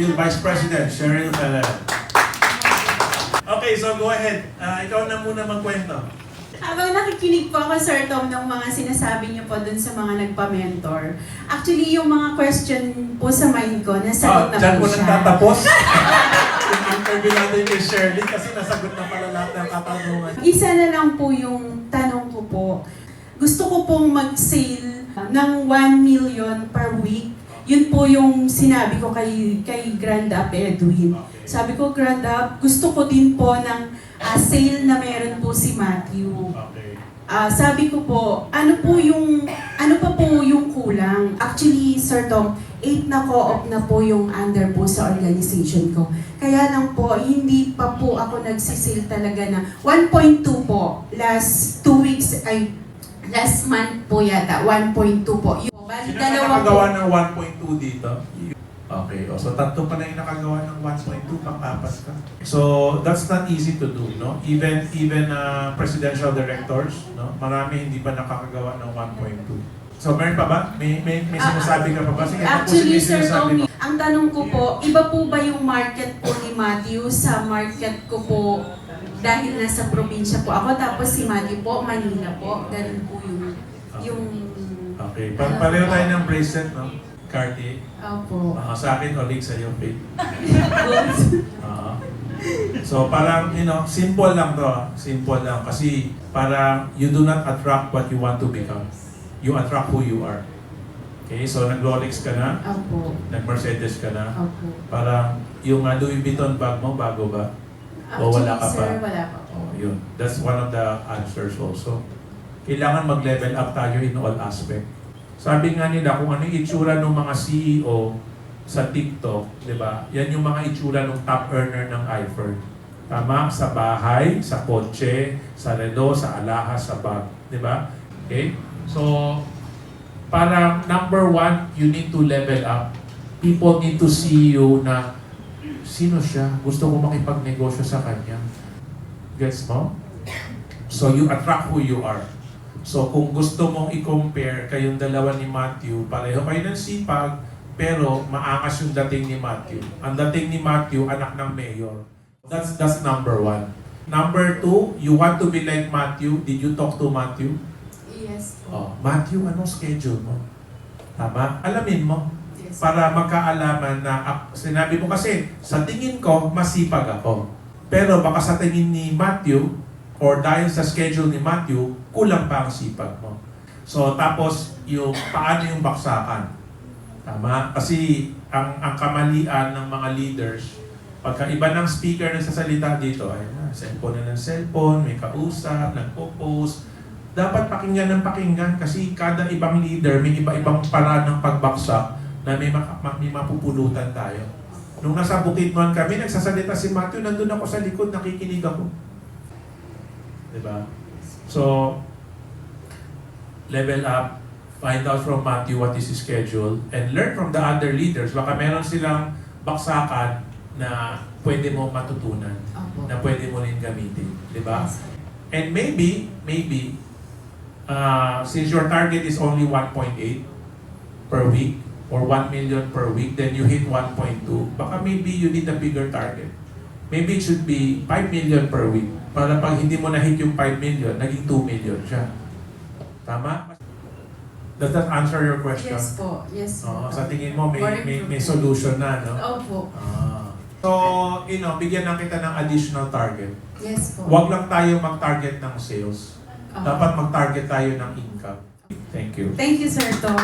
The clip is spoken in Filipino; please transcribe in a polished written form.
Field Vice President Cheryl Pelen. Okay, so go ahead. Ikaw na muna magkwento. Habang nakikinig po ako, Sir Tom, ng mga sinasabi niyo po dun sa mga nagpa-mentor, actually, yung mga question po sa mind ko, nasagot na Diyan po mo siya. nagtatapos. Yung interview natin kay Shirley kasi nasagot na pala lahat ng katanungan. Isa na lang po yung tanong ko po. Gusto ko pong mag-sale ng 1 million per week. Yun po yung sinabi ko kay Grand Up Edwin. Sabi ko, Grand Up, gusto ko din po ng sale na meron po si Matthew. Okay. Sabi ko po, ano pa po yung kulang? Actually, Sir Tom, 8 na co-op na po yung under po sa organization ko. Kaya lang po, hindi pa po ako nagsisale talaga na 1.2 po. Last month po yata, 1.2 po. Yung, Sino na dalawa nakagawa po. ng 1.2 dito? Okay, so tatlo pa na yung nakagawa ng 1.2, pang-apat ka. So that's not easy to do, no? Even presidential directors, no? Marami hindi pa nakakagawa ng 1.2. So meron pa ba? May sinasabi ka pa ba? Sige, Actually, tapusin Sir mo yung sinasabi Tommy, mo. ang tanong ko po, iba po ba yung market po ni Matthew sa market ko po dahil nasa probinsya po ako, tapos si Matthew po, Manila po, ganun po yung Okay, pareho tayo ng bracelet, no? Cartier. Opo. Sa akin, Olig, sa'yo, Faith. So parang, simple lang to. Simple lang. Kasi parang you do not attract what you want to become. You attract who you are. Okay, so nag-Rolex ka na, Opo. nag-Mercedes ka na. Opo. Parang yung Louis Vuitton bag mo, bago ba? O wala ka pa? Sir, wala pa po. Oh, yun. That's one of the answers also. Kailangan mag-level up tayo in all aspect. Sabi nga nila, kung ano yung itsura ng mga CEO sa TikTok, di ba? Yan yung mga itsura ng top earner ng iFirm. Tama? Sa bahay, sa kotse, sa relo, sa alahas, sa bag. Di ba? Okay? So, para number one, you need to level up. People need to see you na sino siya? Gusto ko makipagnegosyo sa kanya. Gets mo? So, you attract who you are. So kung gusto mong i-compare kayong dalawa ni Matthew, pareho kayo ng sipag, pero maangas yung dating ni Matthew. Ang dating ni Matthew, anak ng mayor. That's number one. Number two, you want to be like Matthew. Did you talk to Matthew? Yes po. Oh, Matthew, anong schedule mo? Tama? Alamin mo. Yes. Para magkaalaman na, sinabi mo kasi, sa tingin ko, masipag ako. Pero baka sa tingin ni Matthew, or dahil sa schedule ni Matthew, kulang pa ang sipag mo. So, tapos, paano yung baksakan? Tama? Kasi, ang kamalian ng mga leaders, pagka iba ng speaker na sasalita dito, ay cellphone na ng cellphone, may kausap, nagpo-post, dapat pakinggan ng pakinggan kasi kada ibang leader, may iba-ibang paraan ng pagbaksak na may mapupulutan tayo. Nung nasa Bukidnon kami, nagsasalita si Matthew, nandun ako sa likod, nakikinig ako. Diba? So, level up, find out from Matthew what is his schedule, and learn from the other leaders. Baka meron silang baksakan na pwede mo matutunan, Opo. na pwede mo rin gamitin. Diba? And maybe, since your target is only 1.8 per week, or 1 million per week, then you hit 1.2, baka maybe you need a bigger target. Maybe it should be 5 million per week. Para pag hindi mo na-hit yung 5 million, naging 2 million siya. Tama? Does that answer your question? Yes po. Yes po. Sa tingin mo, More may solution na, no? Opo. So, bigyan lang kita ng additional target. Yes po. Huwag lang tayo mag-target ng sales. Opo. Dapat mag-target tayo ng income. Thank you. Thank you, Sir Tom.